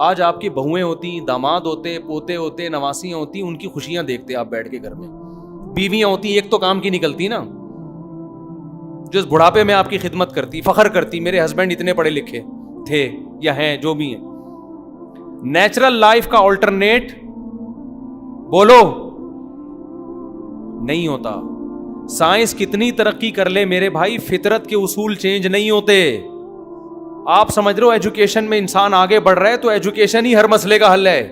آج آپ کی بہویں ہوتی, داماد ہوتے, پوتے ہوتے, نواسیاں ہوتی, ان کی خوشیاں دیکھتے آپ بیٹھ کے گھر میں. بیویاں ہوتی, ایک تو کام کی نکلتی نا, جو اس بڑھاپے میں آپ کی خدمت کرتی, فخر کرتی میرے ہسبینڈ اتنے پڑھے لکھے تھے یا ہیں, جو بھی ہیں. نیچرل لائف کا آلٹرنیٹ بولو نہیں ہوتا. سائنس کتنی ترقی کر لے میرے بھائی, فطرت کے اصول چینج نہیں ہوتے. آپ سمجھ رہے ہو ایجوکیشن میں انسان آگے بڑھ رہا ہے تو ایجوکیشن ہی ہر مسئلے کا حل ہے.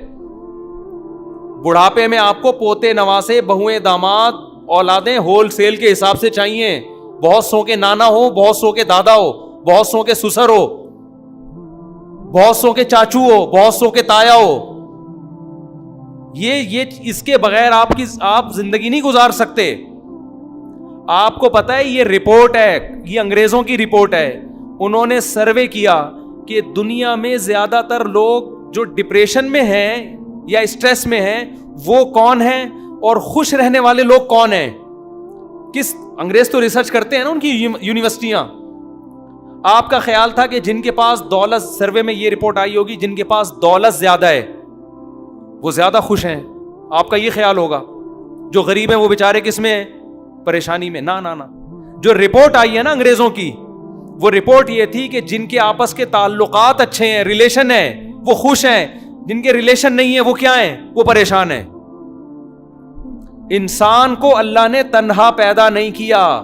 بڑھاپے میں آپ کو پوتے, نواسے, بہویں, داماد, اولادیں ہول سیل کے حساب سے چاہیے. بہت سو کے نانا ہو, بہت سو کے دادا ہو, بہت سو کے سسر ہو, بہت سو کے چاچو ہو, بہت سو کے تایا ہو. یہ اس کے بغیر آپ زندگی نہیں گزار سکتے. آپ کو پتا ہے یہ رپورٹ ہے, یہ انگریزوں کی رپورٹ ہے. انہوں نے سروے کیا کہ دنیا میں زیادہ تر لوگ جو ڈپریشن میں ہیں یا اسٹریس میں ہیں وہ کون ہیں, اور خوش رہنے والے لوگ کون ہیں. کس انگریز تو ریسرچ کرتے ہیں نا ان کی یونیورسٹیاں. آپ کا خیال تھا کہ جن کے پاس دولت, سروے میں یہ رپورٹ آئی ہوگی, جن کے پاس دولت زیادہ ہے وہ زیادہ خوش ہیں. آپ کا یہ خیال ہوگا. جو غریب ہیں وہ بیچارے کس میں ہیں, پریشانی میں. نا نا نا, جو رپورٹ آئی ہے نا انگریزوں کی, وہ رپورٹ یہ تھی کہ جن کے آپس کے تعلقات اچھے ہیں, ریلیشن ہیں, وہ خوش ہیں. جن کے ریلیشن نہیں ہے وہ کیا ہیں, وہ پریشان ہیں. انسان کو اللہ نے تنہا پیدا نہیں کیا.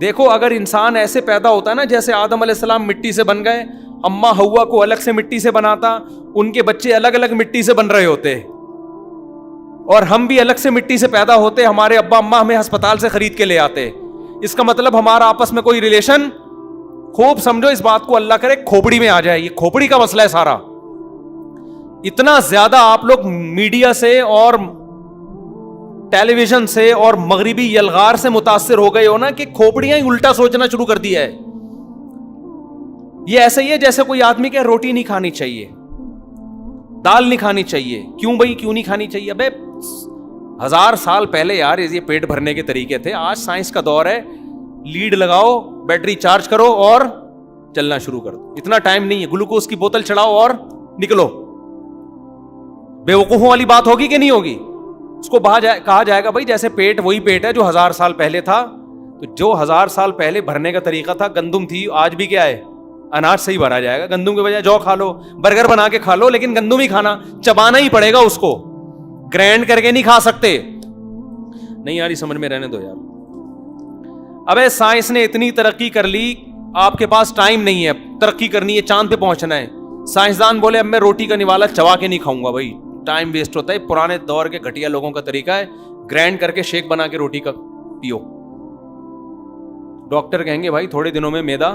دیکھو اگر انسان ایسے پیدا ہوتا نا جیسے آدم علیہ السلام مٹی سے بن گئے, اماں ہوا کو الگ سے مٹی سے بناتا, ان کے بچے الگ الگ مٹی سے بن رہے ہوتے, اور ہم بھی الگ سے مٹی سے پیدا ہوتے, ہمارے ابا اماں ہمیں ہسپتال سے خرید کے لے آتے. اس کا مطلب ہمارا آپس میں کوئی ریلیشن, خوب سمجھو اس بات کو, اللہ کرے کھوپڑی میں آ جائے. یہ کھوپڑی کا مسئلہ ہے سارا. اتنا زیادہ آپ لوگ میڈیا سے اور ٹیلی ویژن سے اور مغربی یلغار سے متاثر ہو گئے ہو نا کہ کھوپڑیاں ہی الٹا سوچنا شروع کر دیا ہے. یہ ایسے ہی ہے جیسے کوئی آدمی کہ روٹی نہیں کھانی چاہیے, دال نہیں کھانی چاہیے. کیوں بھائی کیوں نہیں کھانی چاہیے؟ ابے 1000 سال پہلے یار یہ پیٹ بھرنے کے طریقے تھے. آج سائنس کا دور ہے, لیڈ لگاؤ, بیٹری چارج کرو اور چلنا شروع کر دو. اتنا ٹائم نہیں ہے, گلوکوز کی بوتل چڑھاؤ اور نکلو. بے وقوفوں والی بات ہوگی کہ نہیں ہوگی؟ اس کو کہا جائے گا بھائی جیسے پیٹ وہی پیٹ ہے جو 1000 سال پہلے تھا. تو جو 1000 سال پہلے بھرنے کا طریقہ تھا, گندم تھی, آج بھی کیا ہے, اناج سے ہی بھرا جائے گا. گندم کے بجائے جو کھا لو, برگر بنا کے کھا لو, لیکن گندم ہی کھانا, چبانا ہی پڑے گا اس کو, گرینڈ کر کے نہیں کھا سکتے. نہیں یار سمجھ میں رہنے دو یار. ابے سائنس نے اتنی ترقی کر لی, آپ کے پاس ٹائم نہیں ہے, ترقی کرنی ہے, چاند پہ پہنچنا ہے. سائنسدان بولے اب میں روٹی کا نوالا چبا کے نہیں کھاؤں گا, بھائی ٹائم ویسٹ ہوتا ہے. پرانے دور کے گھٹیا لوگوں کا طریقہ ہے گرینڈ کر کے شیک بنا کے روٹی کا پیو. ڈاکٹر کہیں گے بھائی تھوڑے دنوں میں میدا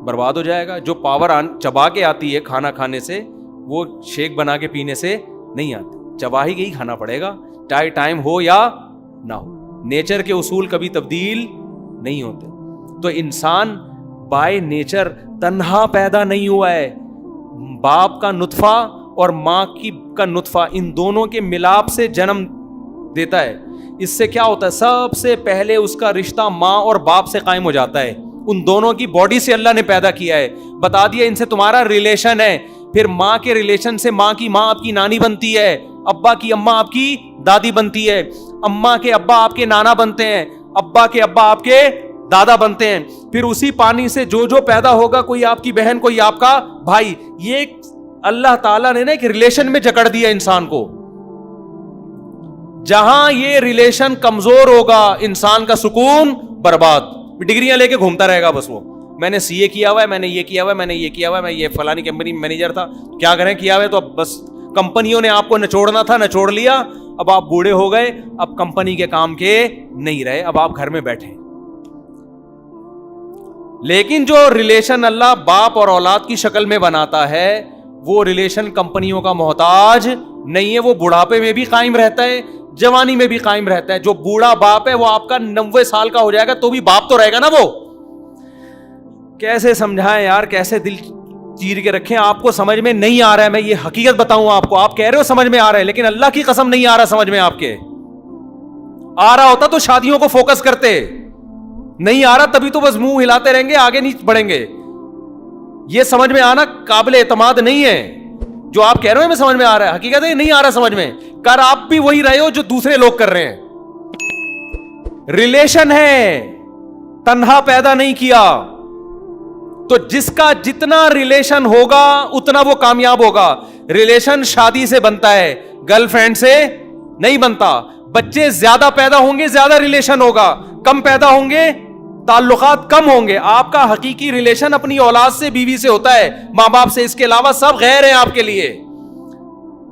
برباد ہو جائے گا. جو پاور چبا کے آتی ہے کھانا کھانے سے, وہ شیک بنا کے پینے سے نہیں آتی. چبا ہی کے ہی کھانا پڑے گا, چاہے ٹائم ہو یا نہ ہو. نیچر کے اصول کبھی تبدیل نہیں ہوتے. تو انسان بائی نیچر تنہا پیدا نہیں ہوا ہے. باپ کا نطفہ اور ماں کا نطفہ, ان دونوں کے ملاپ سے جنم دیتا ہے. اس سے کیا ہوتا ہے, سب سے پہلے اس کا رشتہ ماں اور باپ سے قائم ہو جاتا ہے. ان دونوں کی باڈی سے اللہ نے پیدا کیا ہے, بتا دیا ان سے تمہارا ریلیشن ہے. پھر ماں کے ریلیشن سے ماں کی ماں آپ کی نانی بنتی ہے, ابا کی اماں آپ کی دادی بنتی ہے, اماں کے ابا آپ کے نانا بنتے ہیں, ابا کے ابا آپ کے دادا بنتے ہیں. پھر اسی پانی سے جو پیدا ہوگا, کوئی آپ کی بہن, کوئی آپ کا بھائی. یہ اللہ تعالیٰ نے نا ایک ریلیشن میں جکڑ دیا انسان کو. جہاں یہ ریلیشن کمزور ہوگا انسان کا سکون برباد. ڈگریاں لے کے گھومتا رہے گا بس, وہ میں نے سی اے کیا ہوا ہے, میں نے یہ کیا ہوا ہے, میں نے یہ کیا ہوا ہے, میں یہ فلانی کمپنی میں مینیجر تھا. کیا کریں, کیا ہوا ہے تو اب بس کمپنیوں نے آپ کو نچوڑنا تھا, نچوڑ لیا. اب آپ بوڑھے ہو گئے, اب کمپنی کے کام کے نہیں رہے, اب آپ گھر میں بیٹھے. لیکن جو ریلیشن اللہ باپ اور اولاد کی شکل میں بناتا ہے, وہ ریلیشن کمپنیوں کا محتاج نہیں ہے. وہ بڑھاپے میں بھی قائم رہتا ہے, جوانی میں بھی قائم رہتا ہے. جو بوڑھا باپ ہے وہ آپ کا 90 سال کا ہو جائے گا تو بھی باپ تو رہے گا نا. وہ کیسے سمجھائیں یار, کیسے دل چیر کے رکھیں. آپ کو سمجھ میں نہیں آ رہا ہے, میں یہ حقیقت بتاؤں آپ کو. آپ کہہ رہے ہو سمجھ میں آ رہا ہے, لیکن اللہ کی قسم نہیں آ رہا سمجھ میں. آپ کے آ رہا ہوتا تو شادیوں کو فوکس کرتے, نہیں آ رہا تبھی تو بس منہ ہلاتے رہیں گے, آگے نہیں بڑھیں گے. یہ سمجھ میں آنا قابل اعتماد نہیں ہے. جو آپ کہہ رہے ہو میں سمجھ میں آ رہا ہے, حقیقت ہے نہیں آ رہا سمجھ میں. کر آپ بھی وہی رہے ہو جو دوسرے لوگ کر رہے ہیں. ریلیشن ہے, تنہا پیدا نہیں کیا. تو جس کا جتنا ریلیشن ہوگا اتنا وہ کامیاب ہوگا. ریلیشن شادی سے بنتا ہے, گرل فرینڈ سے نہیں بنتا. بچے زیادہ پیدا ہوں گے زیادہ ریلیشن ہوگا, کم پیدا ہوں گے تعلقات کم ہوں گے. آپ کا حقیقی ریلیشن اپنی اولاد سے, بیوی سے ہوتا ہے, ماں باپ سے. اس کے علاوہ سب غیر ہیں آپ کے لیے.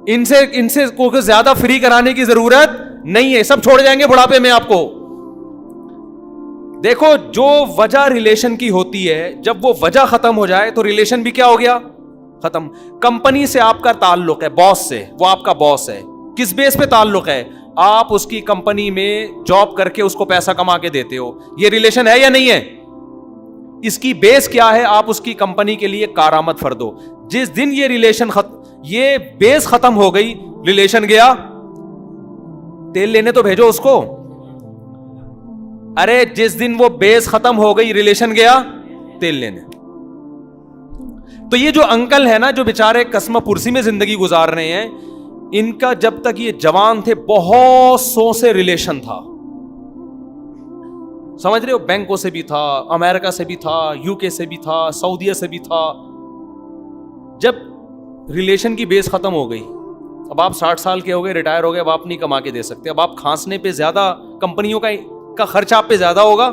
ان سے کو زیادہ فری کرانے کی ضرورت نہیں ہے. سب چھوڑ جائیں گے بڑھاپے میں آپ کو. دیکھو جو وجہ ریلیشن کی ہوتی ہے, جب وہ وجہ ختم ہو جائے تو ریلیشن بھی کیا ہو گیا, ختم. کمپنی سے آپ کا تعلق ہے, باس سے, وہ آپ کا باس ہے. کس بیس پہ تعلق ہے؟ آپ اس کی کمپنی میں جاب کر کے اس کو پیسہ کما کے دیتے ہو. یہ ریلیشن ہے یا نہیں ہے؟ اس کی بیس کیا ہے؟ آپ اس کی کمپنی کے لیے کارآمد فرد ہو. جس دن یہ ریلیشن یہ بیس ختم ہو گئی, ریلیشن گیا. تیل لینے تو بھیجو اس کو. ارے جس دن وہ بیس ختم ہو گئی, ریلیشن گیا تیل لینے. تو یہ جو انکل ہے نا, جو بیچارے قسم پرسی میں زندگی گزار رہے ہیں, ان کا جب تک یہ جوان تھے بہت سو سے ریلیشن تھا. سمجھ رہے ہو؟ بینکوں سے بھی تھا, امریکہ سے بھی تھا, یو کے سے بھی تھا, سعودیہ سے بھی تھا. جب ریلیشن کی بیس ختم ہو گئی, اب آپ 60 سال کے ہو گئے, ریٹائر ہو گئے, اب آپ نہیں کما کے دے سکتے. اب آپ کھانسنے پہ زیادہ, کمپنیوں کا خرچ آپ پہ زیادہ ہوگا.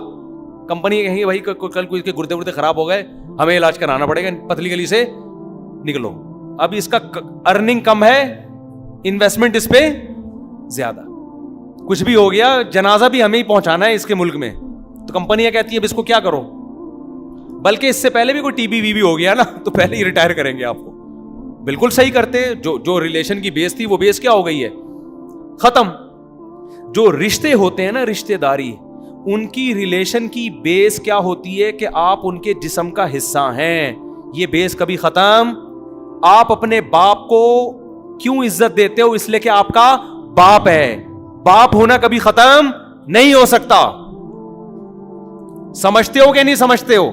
کمپنی کہیں بھائی کل کوئی کے گردے وردے خراب ہو گئے, ہمیں علاج کرانا پڑے گا, پتلی گلی سے نکلو. اب اس کا ارننگ کم ہے, انویسٹمنٹ اس پہ زیادہ. کچھ بھی ہو گیا, جنازہ بھی ہمیں ہی پہنچانا ہے اس کے ملک میں, تو کمپنیاں کہتی ہیں اب اس کو کیا کرو. بلکہ اس سے پہلے بھی کوئی ٹی بی وی بھی ہو گیا نا, تو پہلے ہی ریٹائر کریں گے آپ کو. بالکل صحیح کرتے. جو ریلیشن کی بیس تھی وہ بیس کیا ہو گئی ہے, ختم. جو رشتے ہوتے ہیں نا, رشتے داری, ان کی ریلیشن کی بیس کیا ہوتی ہے کہ آپ ان کے جسم کا حصہ ہیں. یہ بیس کبھی ختم. آپ اپنے باپ کو کیوں عزت دیتے ہو؟ اس لیے کہ آپ کا باپ ہے. باپ ہونا کبھی ختم نہیں ہو سکتا. سمجھتے ہو کہ نہیں سمجھتے ہو؟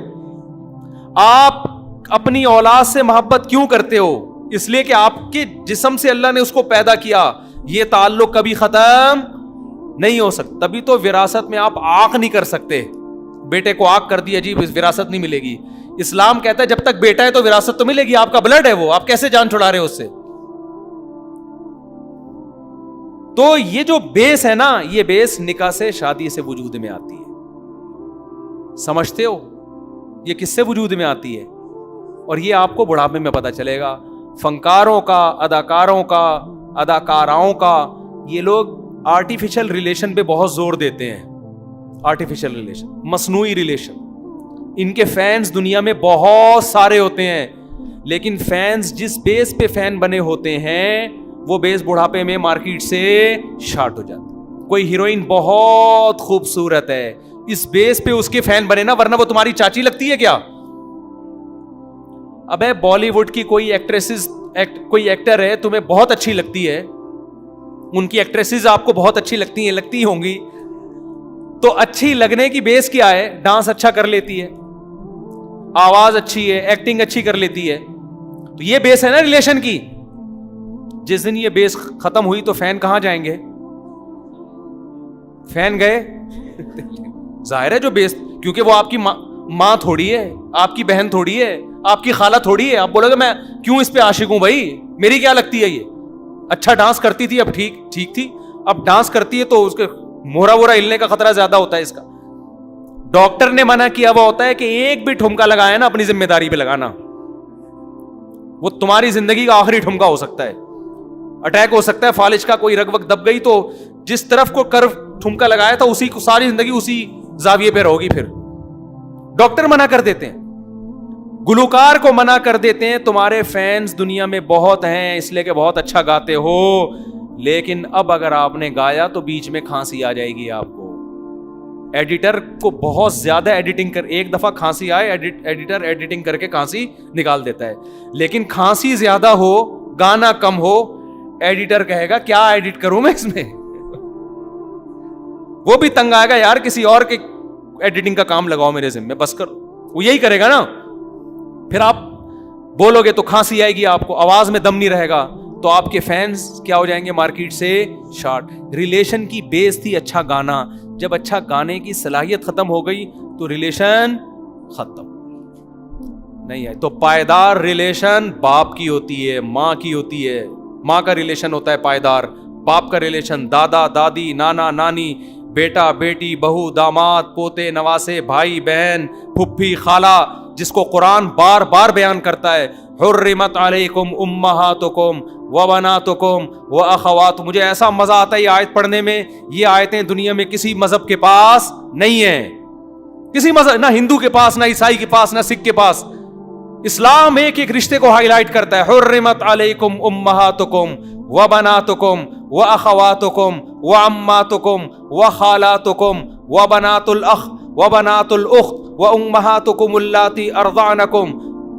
آپ اپنی اولاد سے محبت کیوں کرتے ہو؟ اس لیے کہ آپ کے جسم سے اللہ نے اس کو پیدا کیا. یہ تعلق کبھی ختم نہیں ہو سکتا. تبھی تو وراثت میں آپ آنکھ نہیں کر سکتے. بیٹے کو آنکھ کر دیا جی وراثت نہیں ملے گی. اسلام کہتا ہے جب تک بیٹا ہے تو وراثت تو ملے گی, آپ کا بلڈ ہے وہ, آپ کیسے جان چھڑا رہے ہو اس سے؟ تو یہ جو بیس ہے نا, یہ بیس نکاح سے, شادی سے وجود میں آتی ہے. سمجھتے ہو یہ کس سے وجود میں آتی ہے؟ اور یہ آپ کو بڑھاپے میں پتا چلے گا. فنکاروں کا, اداکاروں کا, اداکاراؤں کا, یہ لوگ آرٹیفیشل ریلیشن پہ بہت زور دیتے ہیں. آرٹیفیشل ریلیشن, مصنوعی ریلیشن. ان کے فینس دنیا میں بہت سارے ہوتے ہیں, لیکن فینس جس بیس پہ فین بنے ہوتے ہیں وہ بیس بڑھاپے میں مارکیٹ سے شارٹ ہو جاتا. کوئی ہیروئن بہت خوبصورت ہے, اس بیس پہ اس کے فین بنے نا, ورنہ وہ تمہاری چاچی لگتی ہے کیا؟ ابے بالی ووڈ کی کوئی ایکٹریسز, کوئی ایکٹر ہے تمہیں بہت اچھی لگتی ہے, ان کی ایکٹریسز آپ کو بہت اچھی لگتی ہوں گی, تو اچھی لگنے کی بیس کیا ہے؟ ڈانس اچھا کر لیتی ہے, آواز اچھی ہے, ایکٹنگ اچھی کر لیتی ہے. تو یہ بیس ہے نا ریلیشن کی. جس دن یہ بیس ختم ہوئی تو فین کہاں جائیں گے؟ فین گئے ظاہر ہے جو بیس, کیونکہ وہ آپ کی ماں تھوڑی ہے, آپ کی بہن تھوڑی ہے, آپ کی خالہ تھوڑی ہے. آپ بولو گے میں کیوں اس پہ عاشق ہوں بھائی, میری کیا لگتی ہے یہ؟ اچھا ڈانس کرتی تھی, اب ٹھیک تھی, اب ڈانس کرتی ہے تو اس کے مورا وورا ہلنے کا خطرہ زیادہ ہوتا ہے اس کا. ڈاکٹر نے منع کیا ہوا ہوتا ہے کہ ایک بھی ٹھمکا لگایا نا اپنی ذمہ داری پہ لگانا, وہ تمہاری زندگی کا آخری ٹھمکا ہو سکتا ہے. اٹیک ہو سکتا ہے, فالج کا کوئی رگ وقت دب گئی تو جس طرف کو کرو ٹھمکا لگایا تھا اسی کو ساری زندگی اسی زاویے پہ رہو گی. پھر ڈاکٹر منع کر دیتے ہیں, گلوکار کو منع کر دیتے ہیں, تمہارے فینس دنیا میں بہت ہیں اس لیے کہ بہت اچھا گاتے ہو, لیکن اب اگر آپ نے گایا تو بیچ میں کھانسی آ جائے گی آپ کو. ایڈیٹر کو بہت زیادہ ایڈیٹنگ کر, ایک دفعہ کھانسی آئے ایڈیٹر ایڈیٹنگ کر کے کھانسی نکال دیتا ہے, لیکن کھانسی زیادہ ہو, گانا کم ہو, ایڈیٹر کہے گا کیا ایڈٹ کروں میں اس میں. وہ بھی تنگ آئے گا, یار کسی اور کے ایڈیٹنگ کا کام لگاؤ میرے ذمہ, بس کر. وہ یہی کرے گا نا. پھر آپ بولو گے تو کھانسی آئے گی آپ کو, آواز میں دم نہیں رہے گا, تو آپ کے فینس کیا ہو جائیں گے مارکیٹ سے شارٹ. ریلیشن کی بیس تھی اچھا گانا, جب اچھا گانے کی صلاحیت ختم ہو گئی تو ریلیشن ختم نہیں ہے. تو پائیدار ریلیشن باپ کی ہوتی ہے, ماں کی ہوتی ہے. ماں کا ریلیشن ہوتا ہے پائیدار, باپ کا ریلیشن دادا دادی نانا نانی بیٹا بیٹی بہو داماد پوتے نواسے بھائی بہن پھپھی خالہ, جس کو قرآن بار بار بیان کرتا ہے حرمت علیکم امہاتکم وبناتکم واخوات. مجھے ایسا مزہ آتا ہے یہ آیت پڑھنے میں. یہ آیتیں دنیا میں کسی مذہب کے پاس نہیں ہیں, کسی مذہب, نہ ہندو کے پاس, نہ عیسائی کے پاس, نہ سکھ کے پاس. اسلام ایک ایک رشتے کو ہائی لائٹ کرتا ہے. حرمت علیکم امہاتکم وبناتکم واخواتکم وعماتکم وخالاتکم وبنات الاخ وبنات الاخت وامہاتکم اللاتی ارضعنکم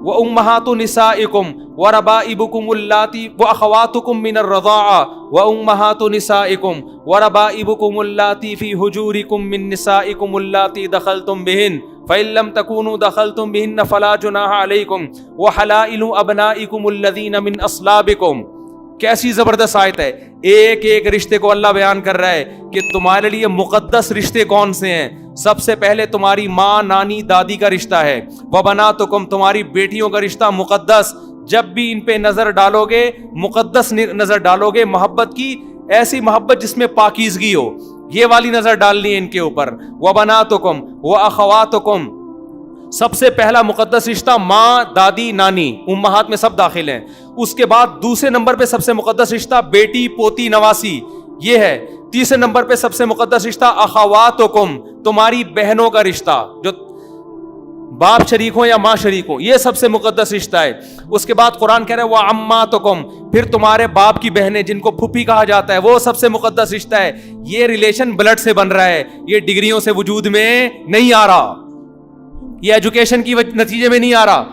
وامہات نسائکم وربائبکم اللاتی واخواتکم من الرضاعہ وامہات نسائکم وربائبکم اللاتی فی حجورکم من نسائکم اللاتی دخلتم بہن فإن لم تكونوا دخلتم بهن فلا جناح عليكم وحلائل أبنائكم الذين من أصلابكم. کیسی زبردست آیت ہے. ایک ایک رشتے کو اللہ بیان کر رہا ہے کہ تمہارے لیے مقدس رشتے کون سے ہیں. سب سے پہلے تمہاری ماں نانی دادی کا رشتہ ہے. وبناتکم تمہاری بیٹیوں کا رشتہ مقدس. جب بھی ان پہ نظر ڈالو گے مقدس نظر ڈالو گے, محبت کی ایسی محبت جس میں پاکیزگی ہو, یہ والی نظر ڈالنی ہے ان کے اوپر. وبناتکم واخواتکم سب سے پہلا مقدس رشتہ ماں دادی نانی امہات میں سب داخل ہیں. اس کے بعد دوسرے نمبر پہ سب سے مقدس رشتہ بیٹی پوتی نواسی یہ ہے. تیسرے نمبر پہ سب سے مقدس رشتہ اخواتکم تمہاری بہنوں کا رشتہ, جو باپ شریک ہوں یا ماں شریک ہوں, یہ سب سے مقدس رشتہ ہے. اس کے بعد قرآن کہہ رہا ہے وعماتکم پھر تمہارے باپ کی بہنیں جن کو پھپھی کہا جاتا ہے, وہ سب سے مقدس رشتہ ہے. یہ ریلیشن بلڈ سے بن رہا ہے, یہ ڈگریوں سے وجود میں نہیں آ رہا, یہ ایجوکیشن کی نتیجے میں نہیں آ رہا.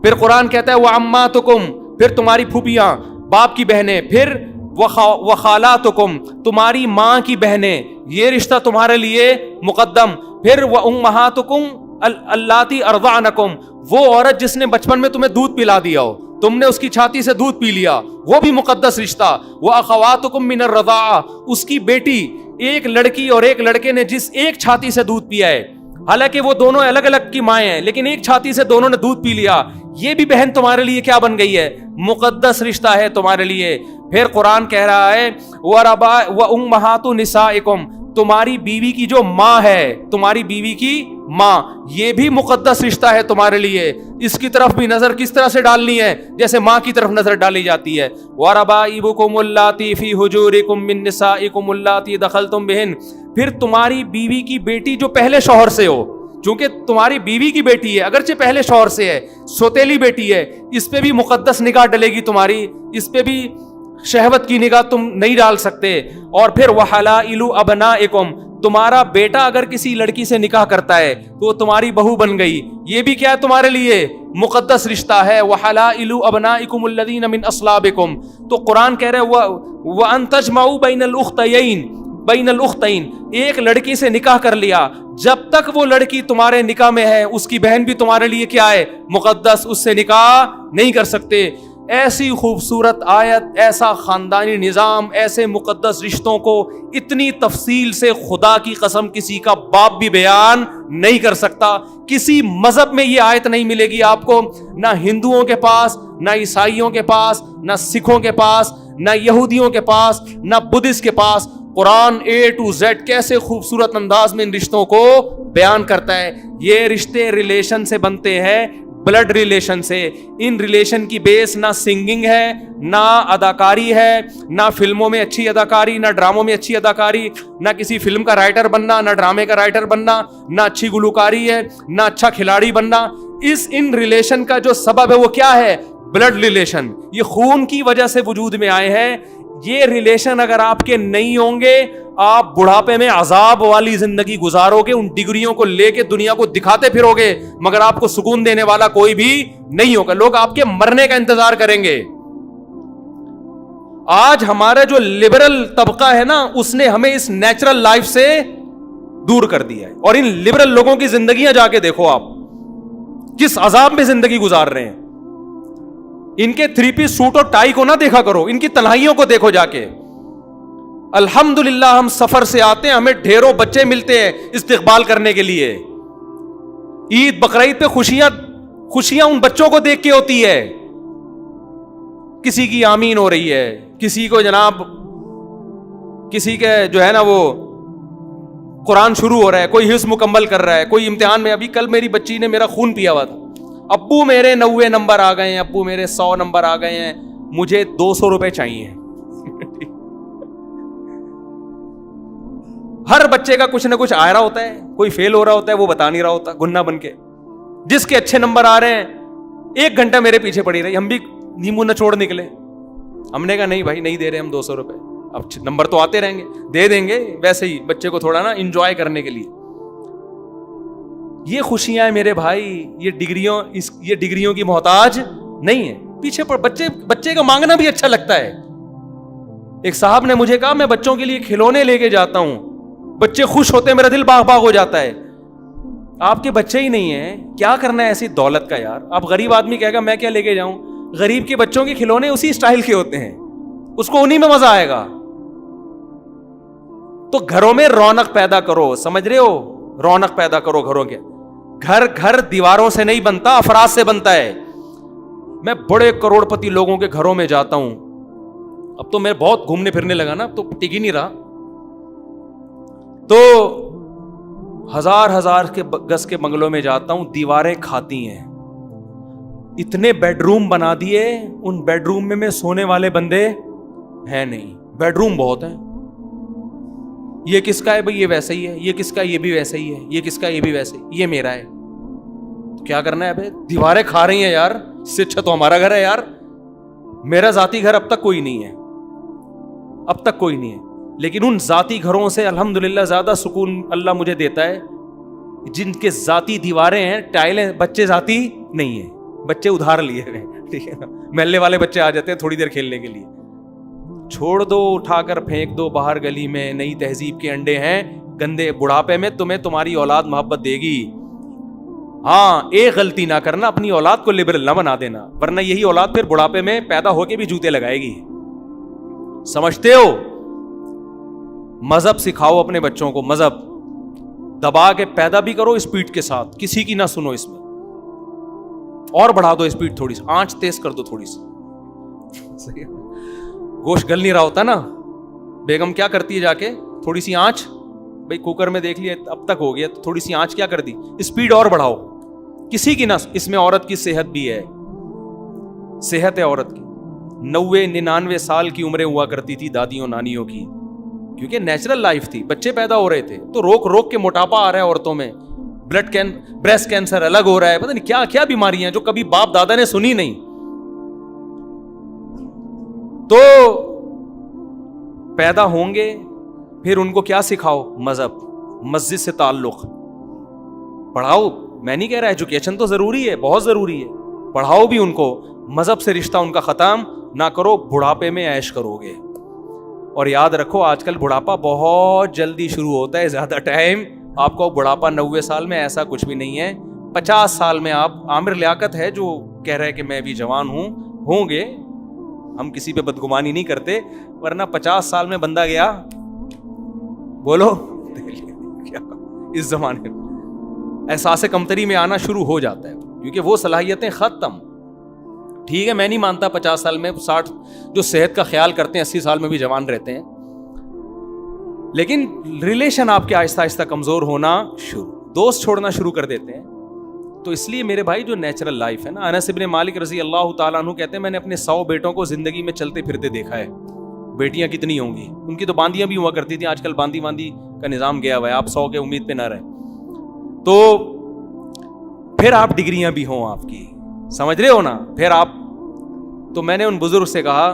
پھر قرآن کہتا ہے وعماتکم پھر تمہاری پھوپھیاں باپ کی بہنیں, پھر وخالاتکم تمہاری ماں کی بہنیں, یہ رشتہ تمہارے لیے مقدم. پھر وامہاتکم اللاتی ارضعنکم وہ عورت جس نے بچپن میں تمہیں دودھ پلا دیا ہو, تم نے اس کی چھاتی سے دودھ پی لیا, وہ بھی مقدس رشتہ. واخواتکم من الرضاعہ اس کی بیٹی, ایک لڑکی اور ایک لڑکے نے جس ایک چھاتی سے دودھ پیا ہے, حالانکہ وہ دونوں الگ الگ کی مائیں ہیں لیکن ایک چھاتی سے دونوں نے دودھ پی لیا, یہ بھی بہن تمہارے لیے کیا بن گئی ہے, مقدس رشتہ ہے تمہارے لیے. پھر قرآن کہہ رہا ہے وامہات نسائکم تمہاری بیوی کی جو ماں ہے, تمہاری بیوی کی ماں, یہ بھی مقدس رشتہ ہے تمہارے لیے. اس کی طرف بھی نظر کس طرح سے ڈالنی ہے, جیسے ماں کی طرف نظر ڈالی جاتی ہے. وَرَبَائِبُكُمُ اللَّاتِي فِي حُجُورِكُم مِّن نِّسَائِكُمُ اللَّاتِي دَخَلْتُم بِهِنَّ پھر تمہاری بیوی کی بیٹی جو پہلے شوہر سے ہو, چونکہ تمہاری بیوی کی بیٹی ہے اگرچہ پہلے شوہر سے ہے, سوتیلی بیٹی ہے, اس پہ بھی مقدس نگاہ ڈلے گی تمہاری, اس پہ بھی شہوت کی نگاہ تم نہیں ڈال سکتے. اور پھر وحلائل ابنائکم تمہارا بیٹا اگر کسی لڑکی سے نکاح کرتا ہے تو وہ تمہاری بہو بن گئی, یہ بھی کیا ہے تمہارے لیے مقدس رشتہ ہے. وحلائل ابنائکم الذین من اصلابکم تو قرآن کہہ رہے وان تجمعوا بین الاختین ایک لڑکی سے نکاح کر لیا, جب تک وہ لڑکی تمہارے نکاح میں ہے اس کی بہن بھی تمہارے لیے کیا ہے مقدس, اس سے نکاح نہیں کر سکتے. ایسی خوبصورت آیت, ایسا خاندانی نظام, ایسے مقدس رشتوں کو اتنی تفصیل سے خدا کی قسم کسی کا باپ بھی بیان نہیں کر سکتا. کسی مذہب میں یہ آیت نہیں ملے گی آپ کو, نہ ہندوؤں کے پاس, نہ عیسائیوں کے پاس, نہ سکھوں کے پاس, نہ یہودیوں کے پاس, نہ بدھسٹ کے پاس. قرآن A to Z کیسے خوبصورت انداز میں ان رشتوں کو بیان کرتا ہے. یہ رشتے ریلیشن سے بنتے ہیں, بلڈ ریلیشن سے. ان ریلیشن کی بیس نہ سنگنگ ہے, نہ اداکاری ہے, نہ فلموں میں اچھی اداکاری, نہ ڈراموں میں اچھی اداکاری, نہ کسی فلم کا رائٹر بننا, نہ ڈرامے کا رائٹر بننا, نہ اچھی گلوکاری ہے, نہ اچھا کھلاڑی بننا. ان ریلیشن کا جو سبب ہے وہ کیا ہے, بلڈ ریلیشن. یہ خون کی وجہ سے وجود میں آئے ہیں. یہ ریلیشن اگر آپ کے نہیں ہوں گے, آپ بڑھاپے میں عذاب والی زندگی گزارو گے, ان ڈگریوں کو لے کے دنیا کو دکھاتے پھرو گے, مگر آپ کو سکون دینے والا کوئی بھی نہیں ہوگا. لوگ آپ کے مرنے کا انتظار کریں گے. آج ہمارا جو لبرل طبقہ ہے نا, اس نے ہمیں اس نیچرل لائف سے دور کر دیا ہے. اور ان لبرل لوگوں کی زندگیاں جا کے دیکھو آپ کس عذاب میں زندگی گزار رہے ہیں. ان کے 3 پیس سوٹ اور ٹائی کو نہ دیکھا کرو, ان کی تنہائیوں کو دیکھو جا کے. الحمدللہ ہم سفر سے آتے ہیں, ہمیں ڈھیروں بچے ملتے ہیں استقبال کرنے کے لیے. عید بقرعید پہ خوشیاں ان بچوں کو دیکھ کے ہوتی ہے. کسی کی آمین ہو رہی ہے, کسی کو جناب کسی کے جو ہے نا وہ قرآن شروع ہو رہا ہے, کوئی حفظ مکمل کر رہا ہے, کوئی امتحان میں. ابھی کل میری بچی نے میرا خون پیا ہوا تھا, ابو میرے 90 نمبر آ گئے ہیں, ابو میرے 100 نمبر آ گئے ہیں, مجھے 200 روپے چاہیے. ہر بچے کا کچھ نہ کچھ آ رہا ہوتا ہے, کوئی فیل ہو رہا ہوتا ہے, وہ بتا نہیں رہا ہوتا گنہ بن کے. جس کے اچھے نمبر آ رہے ہیں 1 گھنٹہ میرے پیچھے پڑی رہی, ہم بھی نیمو نہ چھوڑ نکلے. ہم نے کہا نہیں بھائی نہیں دے رہے ہم 200 روپے, اب نمبر تو آتے رہیں گے, دے دیں گے ویسے ہی بچے کو تھوڑا نا انجوائے کرنے کے لیے. یہ خوشیاں ہیں میرے بھائی, یہ ڈگریوں کی محتاج نہیں ہے. پیچھے پر بچے کا مانگنا بھی اچھا لگتا ہے. ایک صاحب نے مجھے کہا میں بچوں کے لیے کھلونے لے کے جاتا ہوں, بچے خوش ہوتے ہیں, میرا دل باغ باغ ہو جاتا ہے. آپ کے بچے ہی نہیں ہیں, کیا کرنا ہے ایسی دولت کا یار. اب غریب آدمی کہے گا میں کیا لے کے جاؤں, غریب کے بچوں کے کھلونے اسی اسٹائل کے ہوتے ہیں, اس کو انہی میں مزہ آئے گا. تو گھروں میں رونق پیدا کرو, سمجھ رہے ہو, رونق پیدا کرو گھروں کے. گھر دیواروں سے نہیں بنتا, افراد سے بنتا ہے. میں بڑے کروڑ پتی لوگوں کے گھروں میں جاتا ہوں, اب تو میں بہت گھومنے پھرنے لگا نا, اب تو ٹک ہی نہیں رہا. تو 1000 کے گز کے بنگلوں میں جاتا ہوں, دیواریں کھاتی ہیں. اتنے بیڈ روم بنا دیے, ان بیڈ روم میں سونے والے بندے ہیں نہیں, بیڈ روم بہت ہیں. یہ کس کا ہے بھائی, یہ ویسا ہی ہے, یہ کس کا, یہ بھی ویسا ہی ہے, یہ کس کا, یہ بھی ویسے, یہ میرا ہے. تو کیا کرنا ہے بھائی, دیواریں کھا رہی ہیں یار, اس سے اچھا تو ہمارا گھر ہے یار. میرا ذاتی گھر اب تک کوئی نہیں ہے, اب تک کوئی نہیں ہے. لیکن ان ذاتی گھروں سے الحمدللہ زیادہ سکون اللہ مجھے دیتا ہے جن کے ذاتی دیواریں ہیں, ٹائلیں. بچے ذاتی نہیں ہیں, بچے ادھار لیے ہوئے ہیں, ٹھیک ہے نا. محلے والے بچے آ جاتے ہیں تھوڑی دیر کھیلنے کے لیے, چھوڑ دو, اٹھا کر پھینک دو باہر گلی میں. نئی تہذیب کے انڈے ہیں گندے. بڑھاپے میں تمہیں تمہاری اولاد محبت دے گی. ہاں ایک غلطی نہ کرنا, اپنی اولاد کو لبرل نہ بنا دینا, ورنہ یہی اولاد پھر بڑھاپے میں پیدا ہو کے بھی جوتے لگائے گی. سمجھتے ہو؟ مذہب سکھاؤ اپنے بچوں کو, مذہب دبا کے پیدا بھی کرو اسپیڈ کے ساتھ, کسی کی نہ سنو اس میں, اور بڑھا دو اسپیڈ تھوڑی سی, آنچ تیز کر دو تھوڑی سی. گوشت گل نہیں رہا ہوتا نا, بیگم کیا کرتی ہے جا کے, تھوڑی سی آنچ, بھائی کوکر میں دیکھ لیا اب تک ہو گیا, تو تھوڑی سی آنچ کیا کر دی, اسپیڈ اور بڑھاؤ, کسی کی نہ. اس میں عورت کی صحت بھی ہے, صحت ہے عورت کی. 90-99 سال کی عمریں ہوا کرتی تھی دادیوں نانیوں کی, کیونکہ نیچرل لائف تھی, بچے پیدا ہو رہے تھے. تو روک کے موٹاپا آ رہا ہے عورتوں میں, بریسٹ کینسر الگ ہو رہا ہے, پتہ نہیں کیا کیا بیماریاں جو کبھی باپ دادا نے سنی نہیں. تو پیدا ہوں گے, پھر ان کو کیا سکھاؤ, مذہب, مسجد سے تعلق پڑھاؤ. میں نہیں کہہ رہا ایجوکیشن تو ضروری ہے, بہت ضروری ہے, پڑھاؤ بھی ان کو. مذہب سے رشتہ ان کا ختم نہ کرو, بڑھاپے میں عیش کرو گے. اور یاد رکھو آج کل بڑھاپا بہت جلدی شروع ہوتا ہے, زیادہ ٹائم آپ کو بڑھاپا 90 سال میں ایسا کچھ بھی نہیں ہے. 50 سال میں آپ, عامر لیاقت ہے جو کہہ رہے کہ میں بھی جوان ہوں گے, ہم کسی پہ بدگمانی نہیں کرتے, ورنہ 50 سال میں بندہ گیا, بولو کیا اس زمانے میں احساس کمتری میں آنا شروع ہو جاتا ہے, کیونکہ وہ صلاحیتیں ختم. ٹھیک ہے میں نہیں مانتا 50 سال میں 60 جو صحت کا خیال کرتے ہیں 80 سال میں بھی جوان رہتے ہیں, لیکن ریلیشن آپ کے آہستہ آہستہ کمزور ہونا شروع, دوست چھوڑنا شروع کر دیتے ہیں. تو اس لیے میرے بھائی جو نیچرل لائف ہے نا, انس ابن مالک رضی اللہ تعالیٰ عنہ کہتے ہیں میں نے اپنے 100 بیٹوں کو زندگی میں چلتے پھرتے دیکھا ہے. بیٹیاں کتنی ہوں گی, ان کی تو باندیاں بھی ہوا کرتی تھیں, آج کل باندی کا نظام گیا ہوا ہے, آپ 100 کے امید پہ نہ رہیں. تو پھر آپ ڈگریاں بھی ہوں آپ کی, سمجھ رہے ہو نا, پھر آپ. تو میں نے ان بزرگ سے کہا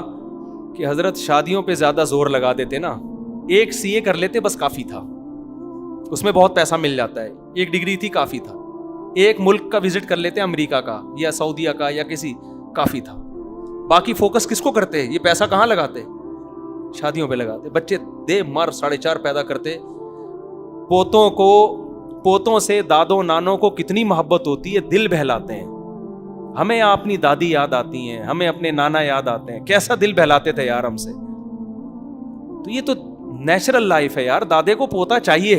کہ حضرت شادیوں پہ زیادہ زور لگا دیتے نا, ایک CA کر لیتے بس کافی تھا, اس میں بہت پیسہ مل جاتا ہے, ایک ڈگری تھی کافی تھا. ایک ملک کا وزٹ کر لیتے, امریکہ کا یا سعودیہ کا یا کسی, کافی تھا. باقی فوکس کس کو کرتے, یہ پیسہ کہاں لگاتے, شادیوں پہ لگاتے. بچے دے مر 4.5 پیدا کرتے, پوتوں سے دادوں نانوں کو کتنی محبت ہوتی ہے, دل بہلاتے ہیں. ہمیں اپنی دادی یاد آتی ہیں, ہمیں اپنے نانا یاد آتے ہیں, کیسا دل بہلاتے تھے یار ہم سے. تو یہ تو نیچرل لائف ہے یار. دادے کو پوتا چاہیے,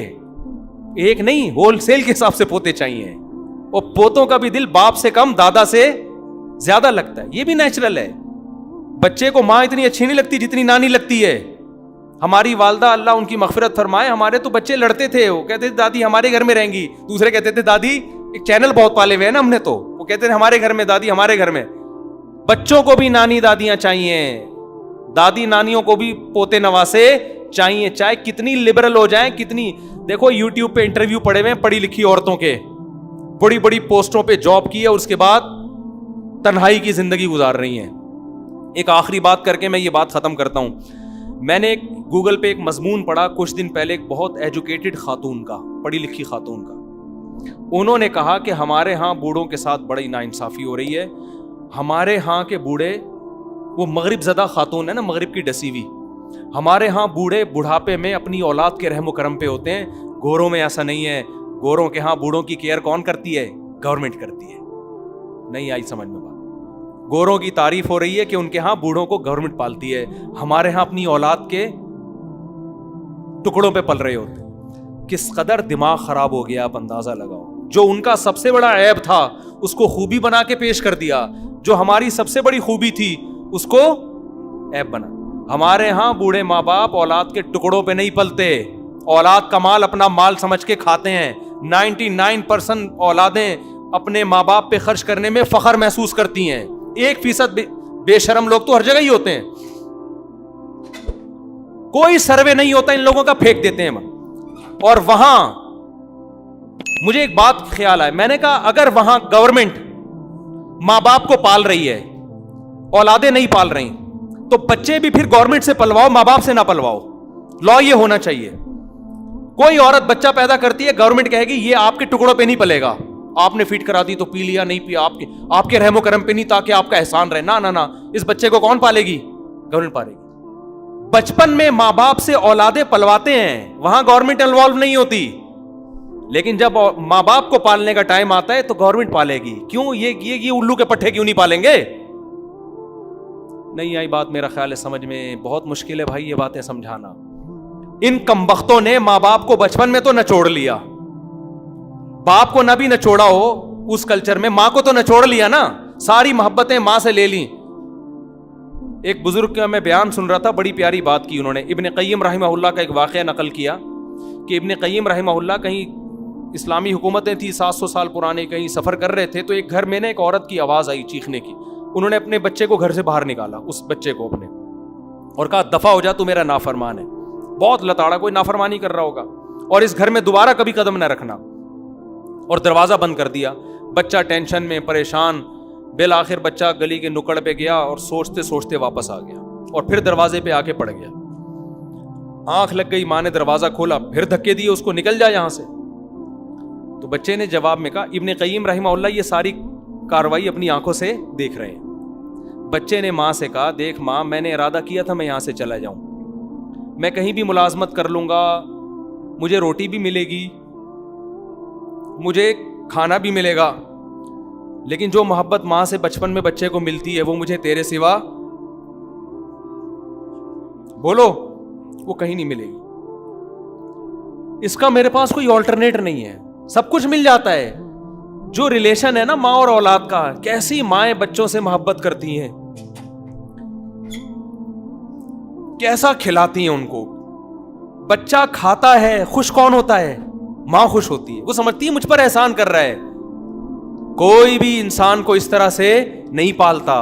ایک نہیں, ہول سیل کے حساب سے پوتے چاہیے, اور پوتوں کا بھی دل باپ سے کم دادا سے زیادہ لگتا ہے. یہ بھی نیچرل ہے. بچے کو ماں اتنی اچھی نہیں لگتی جتنی نانی لگتی ہے. ہماری والدہ اللہ ان کی مغفرت فرمائے, ہمارے تو بچے لڑتے تھے, وہ کہتے تھے دادی ہمارے گھر میں رہیں گی, دوسرے کہتے تھے دادی, ایک چینل بہت پالے ہوئے ہیں نا ہم نے, تو وہ کہتے تھے ہمارے گھر میں دادی, ہمارے گھر میں. بچوں کو بھی نانی دادیاں چاہیے, دادی نانیوں کو بھی پوتے نواسے چاہیے, چاہے کتنی لبرل ہو جائیں, کتنی. دیکھو یوٹیوب پہ انٹرویو پڑے ہوئے ہیں پڑھی لکھی عورتوں کے, بڑی بڑی پوسٹوں پہ جاب کی ہے, اور اس کے بعد تنہائی کی زندگی گزار رہی ہیں. ایک آخری بات کر کے میں یہ بات ختم کرتا ہوں. میں نے گوگل پہ ایک مضمون پڑھا کچھ دن پہلے, ایک بہت ایجوکیٹڈ خاتون کا, پڑھی لکھی خاتون کا. انہوں نے کہا کہ ہمارے ہاں بوڑھوں کے ساتھ بڑی ناانصافی ہو رہی ہے. ہمارے ہاں کے بوڑھے, وہ مغرب زدہ خاتون ہے نا, مغرب کی ڈسی ہوئی, ہمارے ہاں بوڑھے بڑھاپے میں اپنی اولاد کے رحم و کرم پہ ہوتے ہیں. گوروں میں ایسا نہیں ہے. گوروں کے ہاں بوڑھوں کی کیئر کون کرتی ہے؟ گورنمنٹ کرتی ہے. نہیں آئی سمجھ میں بات؟ گوروں کی تعریف ہو رہی ہے کہ ان کے ہاں بوڑھوں کو گورنمنٹ پالتی ہے, ہمارے ہاں اپنی اولاد کے ٹکڑوں پہ پل رہے ہوتے. کس قدر دماغ خراب ہو گیا, آپ اندازہ لگاؤ. جو ان کا سب سے بڑا عیب تھا اس کو خوبی بنا کے پیش کر دیا, جو ہماری سب سے بڑی خوبی تھی اس کو عیب بنا. ہمارے ہاں بوڑھے ماں باپ اولاد کے ٹکڑوں پہ نہیں پلتے, اولاد کا مال اپنا مال سمجھ کے کھاتے ہیں. 99% اولادیں اپنے ماں باپ پہ خرچ کرنے میں فخر محسوس کرتی ہیں. 1% بے شرم لوگ تو ہر جگہ ہی ہوتے ہیں. کوئی سروے نہیں ہوتا ان لوگوں کا, پھینک دیتے ہیں. اور وہاں مجھے ایک بات خیال آئے, میں نے کہا اگر وہاں گورنمنٹ ماں باپ کو پال رہی ہے, اولادیں نہیں پال رہی, تو بچے بھی پھر گورنمنٹ سے پلواؤ, ماں باپ سے نہ پلواؤ. لا یہ ہونا چاہیے. کوئی عورت بچہ پیدا کرتی ہے, گورنمنٹ کہے گی یہ آپ کے ٹکڑوں پہ نہیں پلے گا, آپ نے فیڈ کرا دی تو پی لیا, نہیں پیا آپ کے رحم و کرم پہ نہیں, تاکہ آپ کا احسان رہے. نہ, اس بچے کو کون پالے گی؟ گورنمنٹ پالے گی. بچپن میں ماں باپ سے اولادیں پلواتے ہیں, وہاں گورنمنٹ انوالو نہیں ہوتی. لیکن جب ماں باپ کو پالنے کا ٹائم آتا ہے تو گورنمنٹ پالے گی. کیوں؟ یہ الو کے پٹھے کیوں نہیں پالیں گے؟ نہیں آئی بات میرا خیال ہے سمجھ میں. بہت مشکل ہے بھائی یہ باتیں سمجھانا. ان کمبختوں نے ماں باپ کو بچپن میں تو نچوڑ لیا. باپ کو نہ بھی نچوڑا ہو اس کلچر میں, ماں کو تو نچوڑ لیا نا, ساری محبتیں ماں سے لے لی. ایک بزرگ کا میں بیان سن رہا تھا, بڑی پیاری بات کی انہوں نے. ابن قیم رحمہ اللہ کا ایک واقعہ نقل کیا کہ ابن قیم رحمہ اللہ کہیں اسلامی حکومتیں تھی 700 سال پرانے, کہیں سفر کر رہے تھے, تو ایک گھر میں نے ایک عورت کی آواز آئی چیخنے کی. انہوں نے اپنے بچے کو گھر سے باہر نکالا, اس بچے کو اپنے, اور کہا دفع ہو جا, تو میرا نافرمان ہے. بہت لتاڑا, کوئی نافرمانی کر رہا ہوگا, اور اس گھر میں دوبارہ کبھی قدم نہ رکھنا. اور دروازہ بند کر دیا. بچہ ٹینشن میں پریشان, بالآخر بچہ گلی کے نکڑ پہ گیا اور سوچتے سوچتے واپس آ گیا, اور پھر دروازے پہ آ کے پڑ گیا. آنکھ لگ گئی, ماں نے دروازہ کھولا, پھر دھکے دیے اس کو, نکل جا یہاں سے. تو بچے نے جواب میں کہا, ابن قیم رحمہ اللہ یہ ساری کاروائی اپنی آنکھوں سے دیکھ رہے ہیں. بچے نے ماں سے کہا, دیکھ ماں, میں نے ارادہ کیا تھا میں یہاں سے چلا جاؤں, میں کہیں بھی ملازمت کر لوں گا, مجھے روٹی بھی ملے گی, مجھے کھانا بھی ملے گا, لیکن جو محبت ماں سے بچپن میں بچے کو ملتی ہے وہ مجھے تیرے سوا, بولو, وہ کہیں نہیں ملے گی. اس کا میرے پاس کوئی آلٹرنیٹ نہیں ہے. سب کچھ مل جاتا ہے. جو ریلیشن ہے نا ماں اور اولاد کا, کیسی مائیں بچوں سے محبت کرتی ہیں, کیسا کھلاتی ہیں ان کو. بچہ کھاتا ہے, خوش کون ہوتا ہے؟ ماں خوش ہوتی ہے. وہ سمجھتی ہے مجھ پر احسان کر رہا ہے. کوئی بھی انسان کو اس طرح سے نہیں پالتا.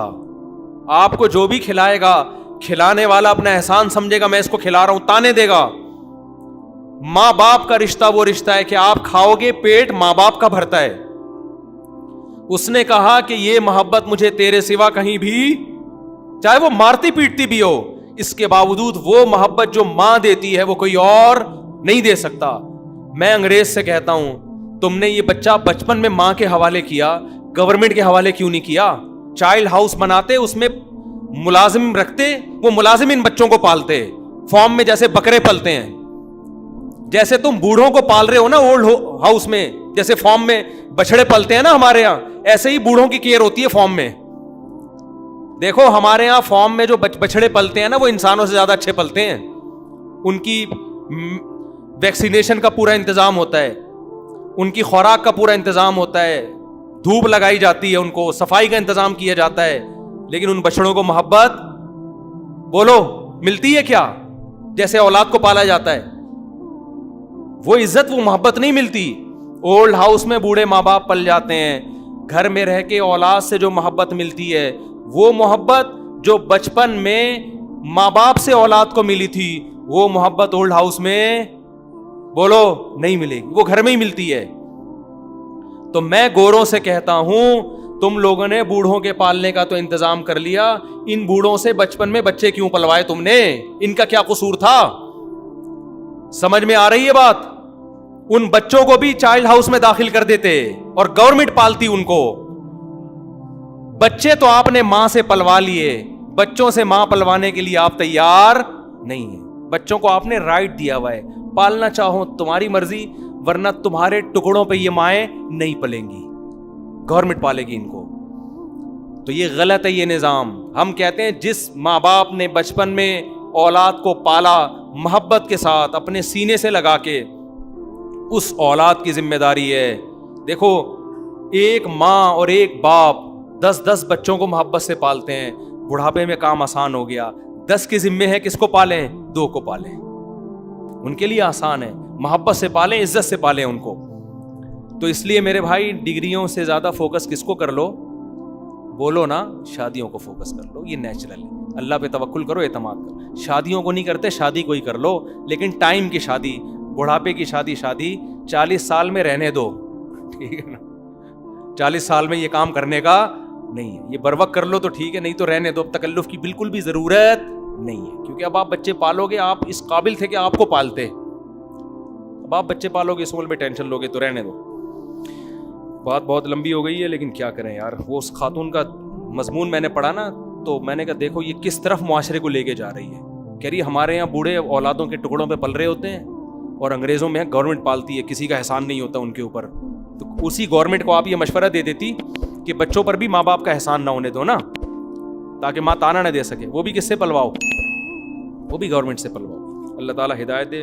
آپ کو جو بھی کھلائے گا, کھلانے والا اپنا احسان سمجھے گا, میں اس کو کھلا رہا ہوں, تانے دے گا. ماں باپ کا رشتہ وہ رشتہ ہے کہ آپ کھاؤ گے, پیٹ ماں باپ کا بھرتا ہے. اس نے کہا کہ یہ محبت مجھے تیرے سوا کہیں بھی, چاہے وہ مارتی پیٹتی بھی ہو, اس کے باوجود وہ محبت جو ماں دیتی ہے وہ کوئی اور نہیں دے سکتا. میں انگریز سے کہتا ہوں, تم نے یہ بچہ بچپن میں ماں کے حوالے کیا, گورنمنٹ کے حوالے کیوں نہیں کیا؟ چائلڈ ہاؤس بناتے, اس میں ملازم رکھتے, وہ ملازم ان بچوں کو پالتے, فارم میں جیسے بکرے پلتے ہیں, جیسے تم بوڑھوں کو پال رہے ہو نا اولڈ ہاؤس میں, جیسے فارم میں بچڑے پلتے ہیں نا ہمارے یہاں, ایسے ہی بوڑھوں کی کیئر ہوتی ہے فارم میں. دیکھو ہمارے یہاں فارم میں جو بچڑے پلتے ہیں نا وہ انسانوں سے زیادہ اچھے پلتے ہیں. ان کی ویکسینیشن کا پورا انتظام ہوتا ہے, ان کی خوراک کا پورا انتظام ہوتا ہے, دھوپ لگائی جاتی ہے, ان کو صفائی کا انتظام کیا جاتا ہے. لیکن ان بچڑوں کو محبت بولو ملتی ہے کیا؟ جیسے اولاد کو پالا جاتا ہے وہ عزت وہ محبت نہیں ملتی. اولڈ ہاؤس میں بوڑھے ماں باپ پل جاتے ہیں, گھر میں رہ کے اولاد سے جو محبت ملتی ہے وہ محبت جو بچپن میں ماں باپ سے اولاد کو ملی تھی وہ محبت اولڈ ہاؤس میں بولو نہیں ملے گی, وہ گھر میں ہی ملتی ہے. تو میں گوروں سے کہتا ہوں تم لوگوں نے بوڑھوں کے پالنے کا تو انتظام کر لیا, ان بوڑھوں سے بچپن میں بچے کیوں پلوائے تم نے؟ ان کا کیا قصور تھا؟ سمجھ میں آ رہی ہے بات؟ ان بچوں کو بھی چائلڈ ہاؤس میں داخل کر دیتے اور گورنمنٹ پالتی ان کو. بچے تو آپ نے ماں سے پلوا لیے, بچوں سے ماں پلوانے کے لیے آپ تیار نہیں ہیں. بچوں کو آپ نے رائٹ دیا ہوا ہے, پالنا چاہو تمہاری مرضی, ورنہ تمہارے ٹکڑوں پہ یہ مائیں نہیں پلیں گی, گورنمنٹ پالے گی ان کو. تو یہ غلط ہے یہ نظام. ہم کہتے ہیں جس ماں باپ نے بچپن میں اولاد کو پالا محبت کے ساتھ اپنے سینے سے لگا کے, اس اولاد کی ذمہ داری ہے. دیکھو ایک ماں اور ایک باپ 10 بچوں کو محبت سے پالتے ہیں, بڑھاپے میں کام آسان ہو گیا. 10 کے ذمے ہے کس کو پالیں؟ 2 کو پالیں. ان کے لیے آسان ہے, محبت سے پالیں, عزت سے پالیں ان کو. تو اس لیے میرے بھائی ڈگریوں سے زیادہ فوکس کس کو کر لو؟ بولو نا, شادیوں کو فوکس کر لو. یہ نیچرل ہے, اللہ پہ توکل کرو, اعتماد کرو. شادیوں کو نہیں کرتے, شادی کو ہی کر لو, لیکن ٹائم کی شادی, بڑھاپے کی شادی 40 سال میں رہنے دو, ٹھیک ہے نا. 40 سال میں یہ کام کرنے کا نہیں ہے. یہ بر وقت کر لو تو ٹھیک ہے, نہیں تو رہنے دو. اب تکلف کی بالکل بھی ضرورت نہیں ہے, کیونکہ اب آپ بچے پالو گے, آپ اس قابل تھے کہ آپ کو پالتے, اب آپ بچے پالو گے, اس عمر میں ٹینشن لو گے تو رہنے دو. بات بہت لمبی ہو گئی ہے لیکن کیا کریں یار. وہ اس خاتون کا مضمون میں نے پڑھا نا تو میں نے کہا دیکھو یہ کس طرف معاشرے کو لے کے جا رہی ہے. کہہ رہی ہمارے یہاں بوڑھے اولادوں کے ٹکڑوں پہ پل رہے ہوتے ہیں اور انگریزوں میں گورنمنٹ پالتی ہے, کسی کا احسان نہیں ہوتا ان کے اوپر. تو اسی گورنمنٹ کو آپ یہ مشورہ دے دیتی کہ بچوں پر بھی ماں باپ کا احسان نہ ہونے دو نا, تاکہ ماں تانا نہ دے سکے. وہ بھی کس سے پلواؤ؟ وہ بھی گورنمنٹ سے پلواؤ. اللہ تعالیٰ ہدایت دے.